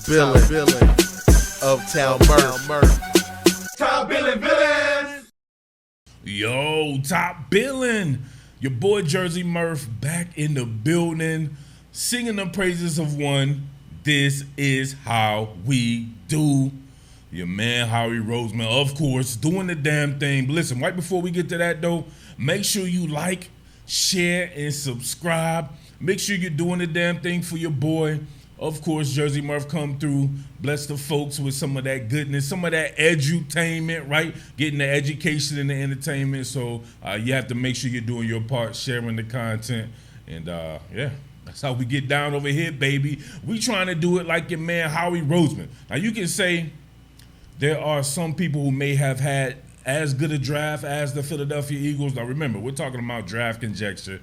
Billin, Uptown Murph. Top Billin villains. Yo, Top Billin, your boy Jersey Murph back in the building, singing the praises of one. This is how we do. Your man Howie Roseman, of course, doing the damn thing. But listen, right before we get to that though, make sure you like, share, and subscribe. Make sure you're doing the damn thing for your boy. Of course, Jersey Murph come through, bless the folks with some of that goodness, some of that edutainment, right? Getting the education and the entertainment. So you have to make sure you're doing your part, sharing the content. And yeah, that's how we get down over here, baby. We trying to do it like your man Howie Roseman. Now you can say there are some people who may have had as good a draft as the Philadelphia Eagles. Now remember, we're talking about draft conjecture.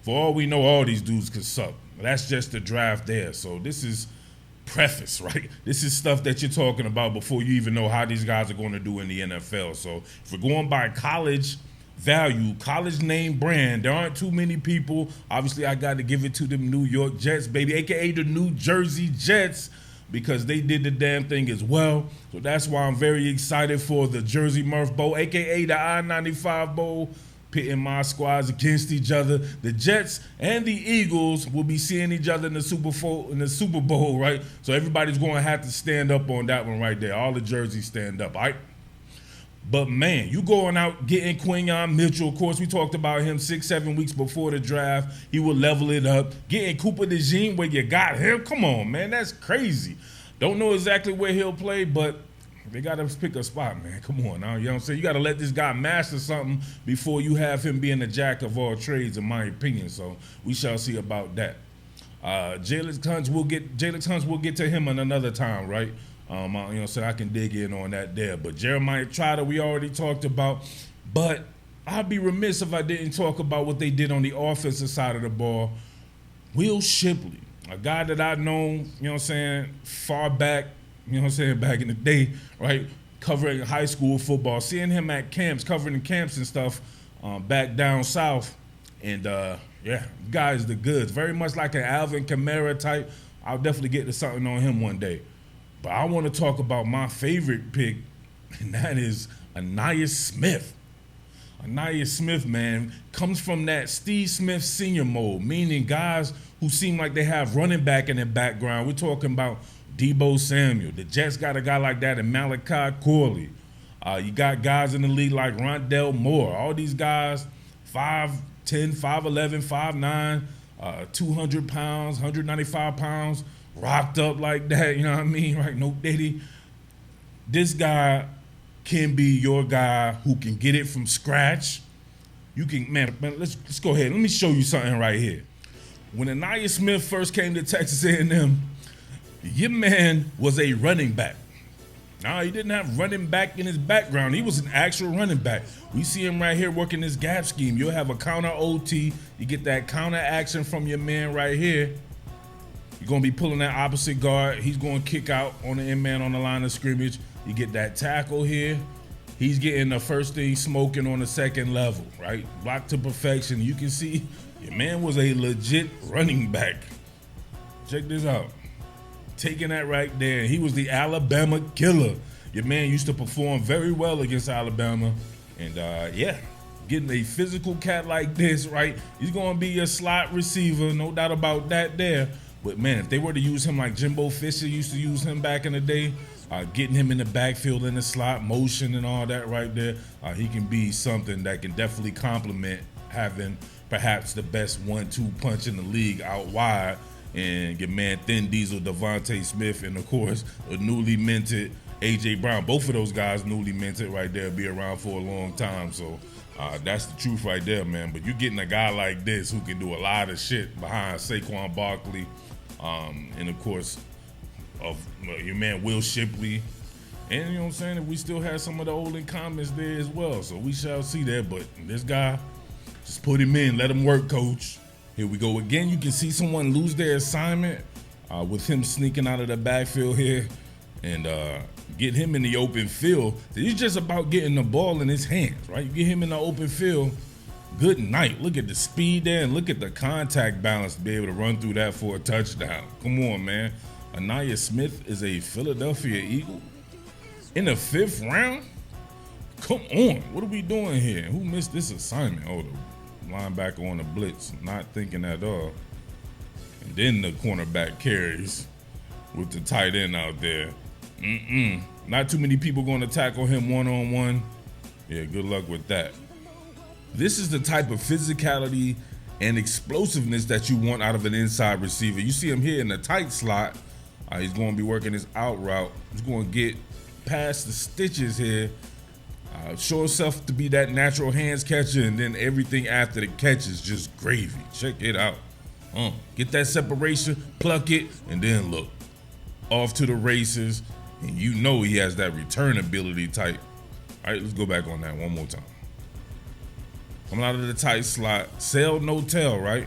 For all we know, all these dudes could suck. That's just the draft there. So this is preface, right? This is stuff that you're talking about before you even know how these guys are going to do in the NFL. So if we're going by college value, college name brand, there aren't too many people. Obviously, I got to give it to them New York Jets, baby, a.k.a. the New Jersey Jets, because they did the damn thing as well. So that's why I'm very excited for the Jersey Murph Bowl, a.k.a. the I-95 Bowl, pitting my squads against each other. The Jets and the Eagles will be seeing each other in the Super Bowl, right? So everybody's going to have to stand up on that one right there. All the jerseys stand up, all right? But man, you going out getting Quinyon Mitchell. Of course, we talked about him 6-7 weeks before the draft. He will level it up. Getting Cooper DeJean where you got him. Come on, man, that's crazy. Don't know exactly where he'll play, but they got to pick a spot, man. Come on now. You know what I'm saying? You got to let this guy master something before you have him being a jack of all trades, in my opinion. So we shall see about that. Jalen Hurts will get to him in another time, right? You know, so I can dig in on that there. But Jeremiah Trotter, we already talked about. But I'd be remiss if I didn't talk about what they did on the offensive side of the ball. Will Shipley, a guy that I've known, you know what I'm saying, far back, you know what I'm saying, back in the day, right, covering high school football, seeing him at camps, covering the camps and stuff back down south. And, yeah, guy's the goods. Very much like an Alvin Kamara type. I'll definitely get to something on him one day. But I want to talk about my favorite pick, and that is Anias Smith. Anias Smith, man, comes from that Steve Smith senior mold, meaning guys who seem like they have running back in their background. We're talking about Deebo Samuel. The Jets got a guy like that in Malachi Corley. You got guys in the league like Rondell Moore. All these guys, 5'10", 5'11", 5'9", 200 pounds, 195 pounds, rocked up like that, you know what I mean? Right, no diddy. This guy can be your guy who can get it from scratch. You can, man, let's go ahead. Let me show you something right here. When Anias Smith first came to Texas A&M, your man was a running back. Nah, he didn't have running back in his background. He was an actual running back. We see him right here working this gap scheme. You'll have a counter OT. You get that counter action from your man right here. You're going to be pulling that opposite guard. He's going to kick out on the end man on the line of scrimmage. You get that tackle here. He's getting the first thing smoking on the second level, right? Block to perfection. You can see your man was a legit running back. Check this out. Taking that right there. He was the Alabama killer. Your man used to perform very well against Alabama. And yeah, getting a physical cat like this, right? He's going to be a slot receiver, no doubt about that there. But man, if they were to use him like Jimbo Fisher used to use him back in the day, getting him in the backfield in the slot motion and all that right there, he can be something that can definitely complement having perhaps the best 1-2 punch in the league out wide. And your man Thin Diesel, Devontae Smith, and of course, a newly minted A.J. Brown. Both of those guys newly minted right there, be around for a long time. So that's the truth right there, man. But you're getting a guy like this who can do a lot of shit behind Saquon Barkley, and of course, of your man Will Shipley. And you know what I'm saying? We still have some of the old incumbents there as well. So we shall see that. But this guy, just put him in, let him work, coach. Here we go again. You can see someone lose their assignment with him sneaking out of the backfield here and get him in the open field. He's just about getting the ball in his hands, right? You get him in the open field, good night. Look at the speed there and look at the contact balance to be able to run through that for a touchdown. Come on, man. Anias Smith is a Philadelphia Eagle in the 5th round? Come on, what are we doing here? Who missed this assignment? Oh, the linebacker on the blitz, not thinking at all. And then the cornerback carries with the tight end out there. Not too many people going to tackle him one-on-one. Yeah, good luck with that. This is the type of physicality and explosiveness that you want out of an inside receiver. You see him here in the tight slot. He's going to be working his out route. He's going to get past the stitches here. Show himself to be that natural hands catcher, and then everything after the catch is just gravy. Check it out. Get that separation, pluck it, and then look. Off to the races, and you know he has that return ability type. All right, let's go back on that one more time. Coming out of the tight slot, sail, no tail, right?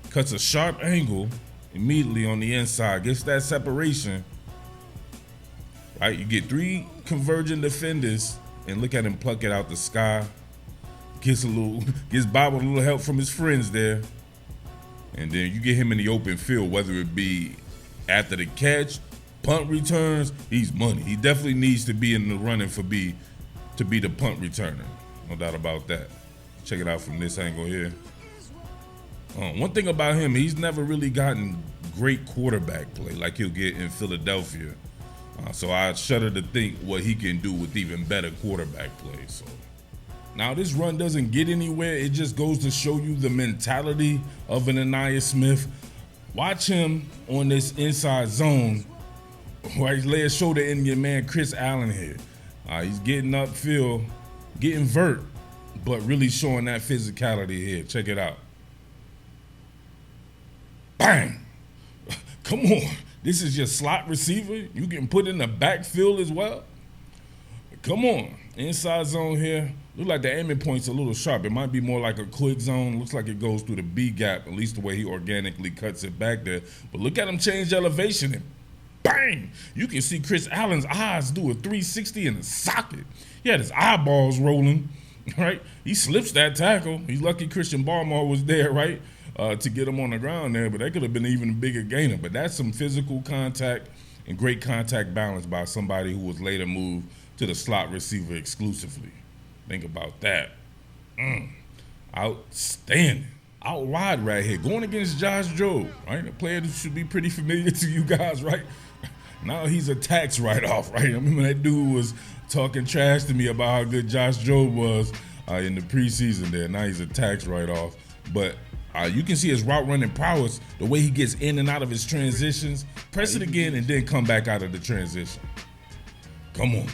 Cuts a sharp angle immediately on the inside, gets that separation, right? You get 3 converging defenders, and look at him pluck it out the sky. Gets Bob a little help from his friends there. And then you get him in the open field, whether it be after the catch, punt returns, he's money. He definitely needs to be in the running to be the punt returner. No doubt about that. Check it out from this angle here. One thing about him, he's never really gotten great quarterback play like he'll get in Philadelphia. So I shudder to think what he can do with even better quarterback play. So now this run doesn't get anywhere. It just goes to show you the mentality of an Ainias Smith. Watch him on this inside zone. Right, lay a shoulder in your man Chris Allen here. He's getting upfield, getting vert, but really showing that physicality here. Check it out. Bang! Come on. This is your slot receiver. You can put in the backfield as well. Come on. Inside zone here. Look like the aiming point's a little sharp. It might be more like a quick zone. Looks like it goes through the B gap, at least the way he organically cuts it back there. But look at him change elevation and bang! You can see Chris Allen's eyes do a 360 in the socket. He had his eyeballs rolling, right? He slips that tackle. He's lucky Christian Barmore was there, right? To get him on the ground there, but that could have been even a bigger gainer. But that's some physical contact and great contact balance by somebody who was later moved to the slot receiver exclusively. Think about that. Outstanding. Out wide right here, going against Josh Jobe, right? A player that should be pretty familiar to you guys, right? Now he's a tax write-off, right? I remember that dude was talking trash to me about how good Josh Jobe was in the preseason there. Now he's a tax write-off. But you can see his route running prowess, the way he gets in and out of his transitions. Press it again and then come back out of the transition. Come on.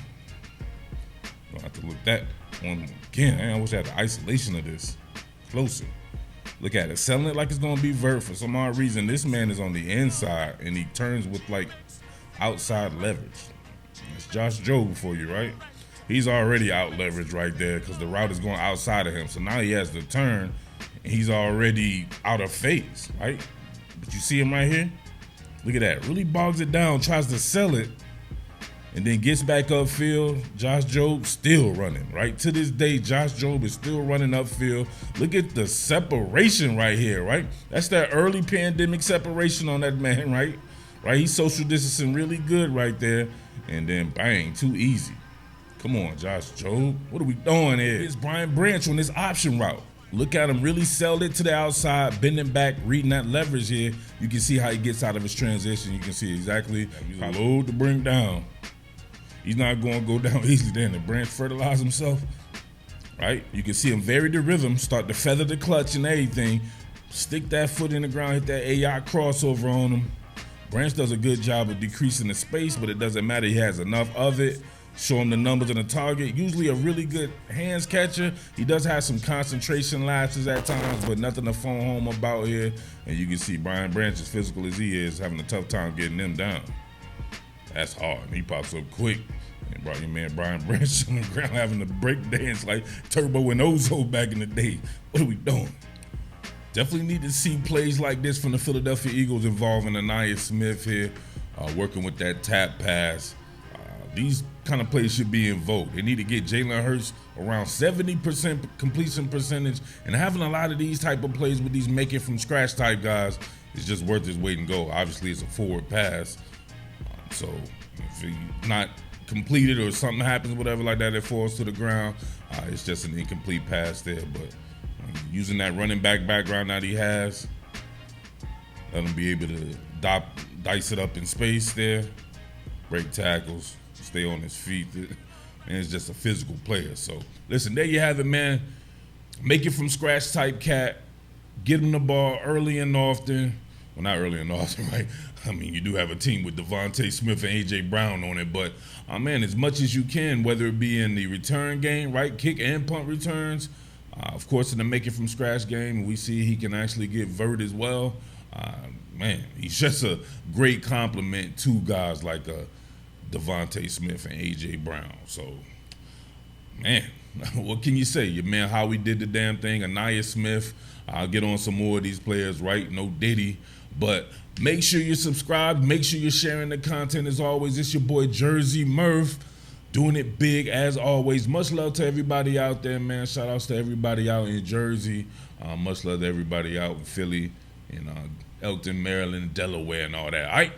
Gonna have to look that one again. I wish I had the isolation of this closer. Look at it, selling it like it's gonna be vert. For some odd reason, this man is on the inside and he turns with like outside leverage. It's Josh Jobe for you, right? He's already out leveraged right there because the route is going outside of him. So now he has to turn. He's already out of phase, right? But you see him right here? Look at that. Really bogs it down, tries to sell it, and then gets back upfield. Josh Jobe still running, right? To this day, Josh Jobe is still running upfield. Look at the separation right here, right? That's that early pandemic separation on that man, right? Right? He's social distancing really good right there. And then bang, too easy. Come on, Josh Jobe. What are we doing here? It's Brian Branch on this option route. Look at him really sell it to the outside, bending back, reading that leverage here. You can see how he gets out of his transition. You can see exactly how low to bring down. He's not going to go down easily there. The Branch fertilize himself, right? You can see him vary the rhythm, start to feather the clutch and everything. Stick that foot in the ground, hit that AI crossover on him. Branch does a good job of decreasing the space, but it doesn't matter. He has enough of it. Show him the numbers on the target. Usually a really good hands catcher. He does have some concentration lapses at times, but nothing to phone home about here. And you can see Brian Branch, as physical as he is, having a tough time getting them down. That's hard. He pops up quick. And brought your man Brian Branch on the ground having to break dance like Turbo and Ozo back in the day. What are we doing? Definitely need to see plays like this from the Philadelphia Eagles involving Ainias Smith here, working with that tap pass. These kind of plays should be invoked. They need to get Jalen Hurts around 70% completion percentage, and having a lot of these type of plays with these make it from scratch type guys is just worth his weight in gold. Obviously, it's a forward pass, So if he's not completed or something happens, whatever like that, it falls to the ground, it's just an incomplete pass there. But using that running back background that he has, let him be able to dice it up in space there, break tackles, stay on his feet. And it's just a physical player. So listen, there you have it, man. Make it from scratch type cat. Get him the ball early and often. Well, not early and often, right? I mean, you do have a team with Devontae Smith and A.J. Brown on it, but, man, as much as you can, whether it be in the return game, right, kick and punt returns, of course, in the make it from scratch game, we see he can actually get vert as well. Man, he's just a great compliment to guys like Devontae Smith and A.J. Brown. So, man, what can you say? Your man Howie did the damn thing. Anias Smith. I'll get on some more of these players, right? No Diddy. But make sure you're subscribed. Make sure you're sharing the content as always. It's your boy Jersey Murph doing it big as always. Much love to everybody out there, man. Shout outs to everybody out in Jersey. Much love to everybody out in Philly, in Elkton, Maryland, Delaware, and all that. All right?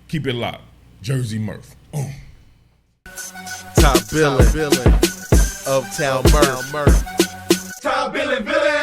Keep it locked. Jersey Murph. Top Billin, Uptown Murph. Top Billin, Billin.